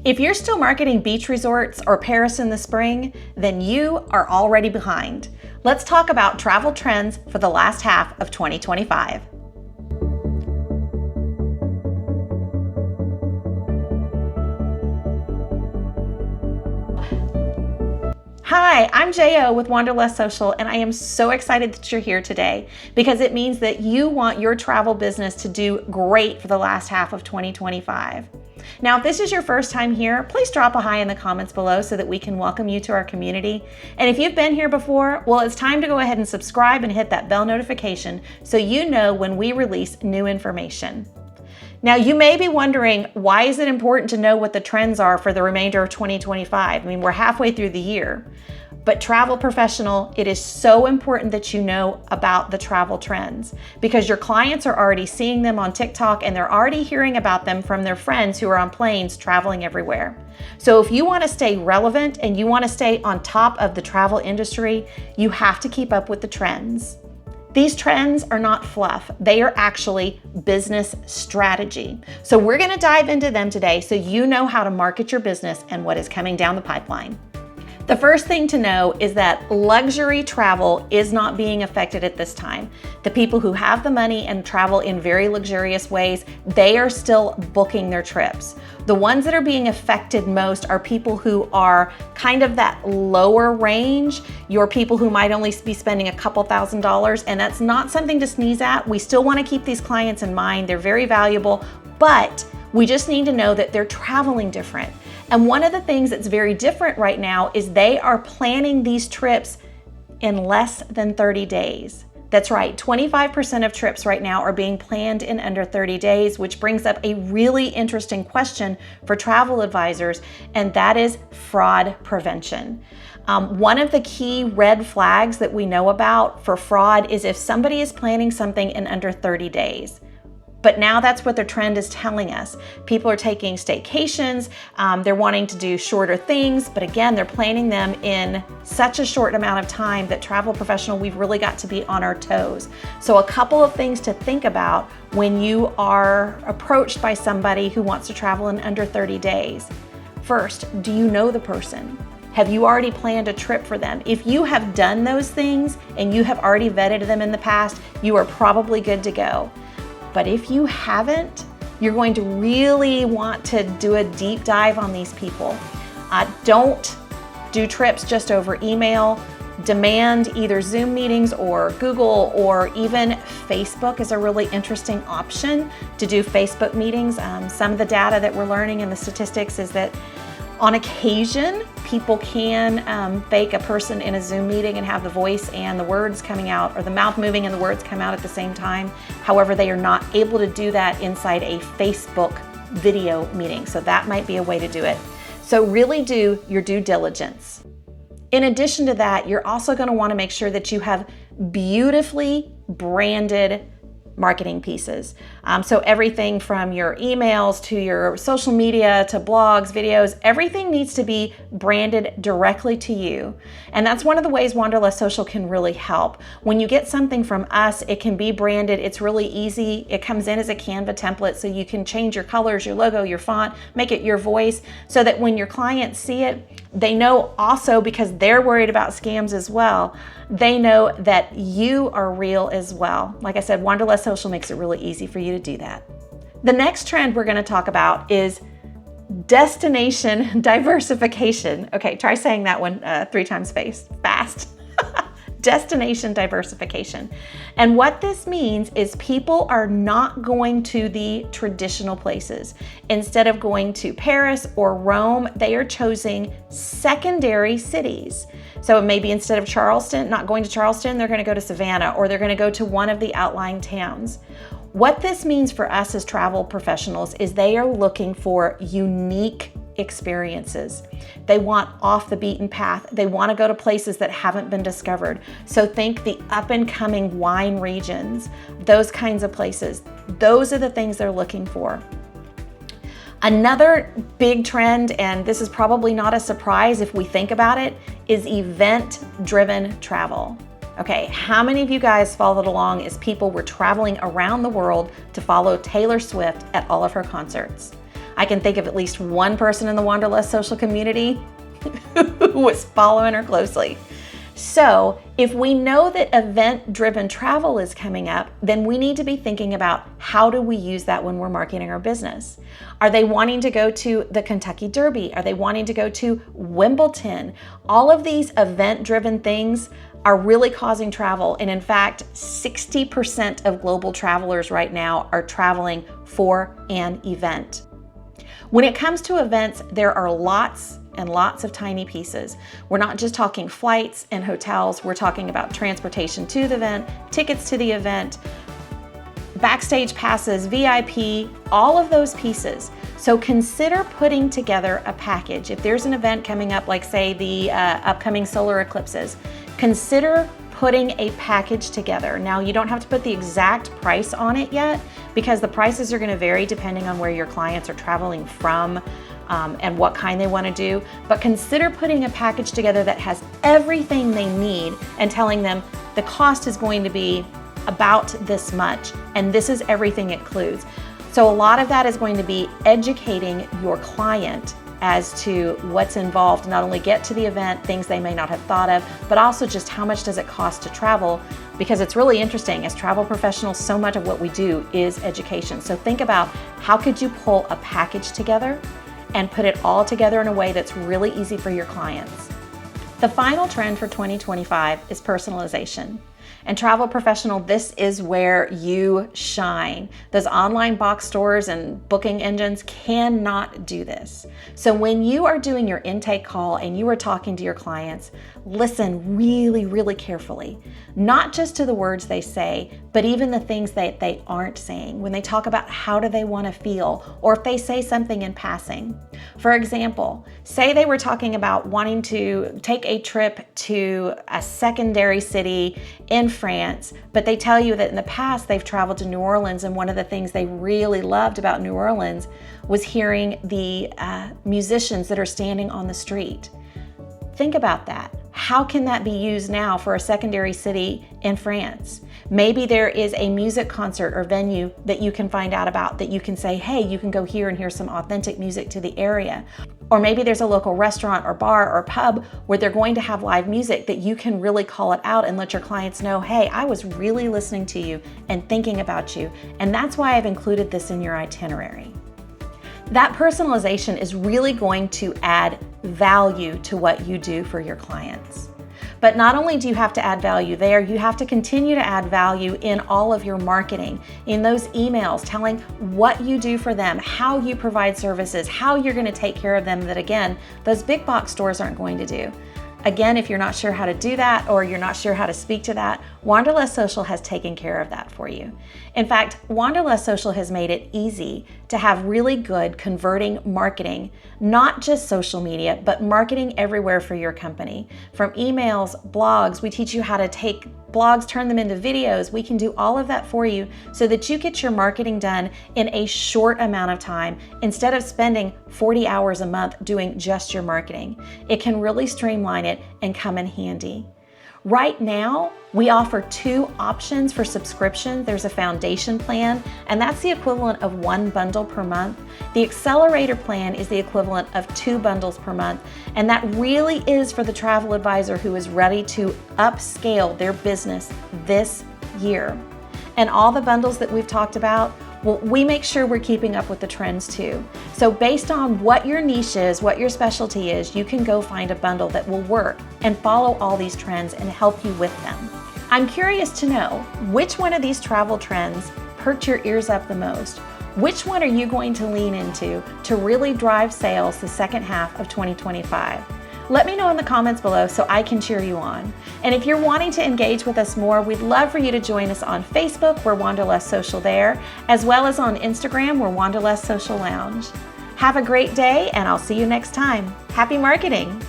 If you're still marketing beach resorts or Paris in the spring, then you are already behind. Let's talk about travel trends for the last half of 2025. Hi, I'm Jo with Wanderlust Social, and I am so excited that you're here today because it means that you want your travel business to do great for the last half of 2025. Now, if this is your first time here, please drop a hi in the comments below so that we can welcome you to our community. And if you've been here before, well, it's time to go ahead and subscribe and hit that bell notification so you know when we release new information. Now, you may be wondering, why is it important to know what the trends are for the remainder of 2025? I mean, we're halfway through the year. But travel professional, it is so important that you know about the travel trends because your clients are already seeing them on TikTok and they're already hearing about them from their friends who are on planes traveling everywhere. So if you want to stay relevant and you want to stay on top of the travel industry, you have to keep up with the trends. These trends are not fluff. They are actually business strategy. So we're going to dive into them today so you know how to market your business and what is coming down the pipeline. The first thing to know is that luxury travel is not being affected at this time. The people who have the money and travel in very luxurious ways, they are still booking their trips. The ones that are being affected most are people who are kind of that lower range, your people who might only be spending a couple $1,000s, and that's not something to sneeze at. We still want to keep these clients in mind. They're very valuable, but we just need to know that they're traveling different. And one of the things that's very different right now is they are planning these trips in less than 30 days. That's right, 25% of trips right now are being planned in under 30 days, which brings up a really interesting question for travel advisors, and that is fraud prevention. One of the key red flags that we know about for fraud is if somebody is planning something in under 30 days. But now that's what their trend is telling us. People are taking staycations, they're wanting to do shorter things, but again, they're planning them in such a short amount of time that travel professional, we've really got to be on our toes. So a couple of things to think about when you are approached by somebody who wants to travel in under 30 days. First, do you know the person? Have you already planned a trip for them? If you have done those things and you have already vetted them in the past, you are probably good to go. But if you haven't, you're going to really want to do a deep dive on these people. Don't do trips just over email. Demand either Zoom meetings or Google or even Facebook is a really interesting option to do Facebook meetings. Some of the data that we're learning and the statistics is that on occasion, people can fake a person in a Zoom meeting and have the voice and the words coming out, or the mouth moving and the words come out at the same time. However, they are not able to do that inside a Facebook video meeting. So that might be a way to do it. So really do your due diligence. In addition to that, you're also going to want to make sure that you have beautifully branded marketing pieces. So everything from your emails to your social media to blogs, videos, everything needs to be branded directly to you. And that's one of the ways Wanderlust Social can really help. When you get something from us, it can be branded. It's really easy. It comes in as a Canva template so you can change your colors, your logo, your font, make it your voice so that when your clients see it, they know also, because they're worried about scams as well, they know that you are real as well. Like I said, Wanderlust Social makes it really easy for you to do that. The next trend we're going to talk about is destination diversification. Okay, try saying that one 3 times fast. Destination diversification. And what this means is people are not going to the traditional places. Instead of going to Paris or Rome, they are choosing secondary cities. So maybe instead of Charleston, not going to Charleston, they're going to go to Savannah, or they're going to go to one of the outlying towns. What this means for us as travel professionals is they are looking for unique experiences. They want off the beaten path. They want to go to places that haven't been discovered. So think the up and coming wine regions, those kinds of places. Those are the things they're looking for. Another big trend, and this is probably not a surprise if we think about it, is event-driven travel. Okay, how many of you guys followed along as people were traveling around the world to follow Taylor Swift at all of her concerts? I can think of at least one person in the Wanderlust Social community who was following her closely. So if we know that event-driven travel is coming up, then we need to be thinking about how do we use that when we're marketing our business. Are they wanting to go to the Kentucky Derby? Are they wanting to go to Wimbledon? All of these event-driven things are really causing travel. And in fact, 60% of global travelers right now are traveling for an event. When it comes to events, there are lots and lots of tiny pieces. We're not just talking flights and hotels, we're talking about transportation to the event, tickets to the event, backstage passes, VIP, all of those pieces. So consider putting together a package. If there's an event coming up, like say the upcoming solar eclipses, consider putting a package together. Now, you don't have to put the exact price on it yet because the prices are going to vary depending on where your clients are traveling from and what kind they want to do. But consider putting a package together that has everything they need and telling them the cost is going to be about this much and this is everything it includes. So a lot of that is going to be educating your client as to what's involved, not only get to the event, things they may not have thought of, but also just how much does it cost to travel, because it's really interesting. As travel professionals, so much of what we do is education. So think about how could you pull a package together and put it all together in a way that's really easy for your clients. The final trend for 2025 is personalization. And travel professional, this is where you shine. Those online box stores and booking engines cannot do this. So when you are doing your intake call and you are talking to your clients, listen really, really carefully, not just to the words they say, but even the things that they aren't saying. When they talk about how do they want to feel, or if they say something in passing. For example, say they were talking about wanting to take a trip to a secondary city in France, but they tell you that in the past they've traveled to New Orleans, and one of the things they really loved about New Orleans was hearing the musicians that are standing on the street. Think about that. How can that be used now for a secondary city in France? Maybe there is a music concert or venue that you can find out about that you can say, hey, you can go here and hear some authentic music to the area. Or maybe there's a local restaurant or bar or pub where they're going to have live music that you can really call it out and let your clients know, hey, I was really listening to you and thinking about you. And that's why I've included this in your itinerary. That personalization is really going to add value to what you do for your clients. But not only do you have to add value there, you have to continue to add value in all of your marketing, in those emails, telling what you do for them, how you provide services, how you're going to take care of them that, again, those big box stores aren't going to do. Again, if you're not sure how to do that or you're not sure how to speak to that, Wanderlust Social has taken care of that for you. In fact, Wanderlust Social has made it easy to have really good converting marketing, not just social media, but marketing everywhere for your company. From emails, blogs, we teach you how to take blogs, turn them into videos. We can do all of that for you so that you get your marketing done in a short amount of time instead of spending 40 hours a month doing just your marketing. It can really streamline it and come in handy. Right now, we offer 2 options for subscription. There's a foundation plan, and that's the equivalent of 1 bundle per month. The accelerator plan is the equivalent of 2 bundles per month, and that really is for the travel advisor who is ready to upscale their business this year. And all the bundles that we've talked about, well, we make sure we're keeping up with the trends too. So based on what your niche is, what your specialty is, you can go find a bundle that will work and follow all these trends and help you with them. I'm curious to know, which one of these travel trends perked your ears up the most? Which one are you going to lean into to really drive sales the second half of 2025? Let me know in the comments below so I can cheer you on. And if you're wanting to engage with us more, we'd love for you to join us on Facebook, we're Wanderlust Social there, as well as on Instagram, we're Wanderlust Social Lounge. Have a great day, and I'll see you next time. Happy marketing!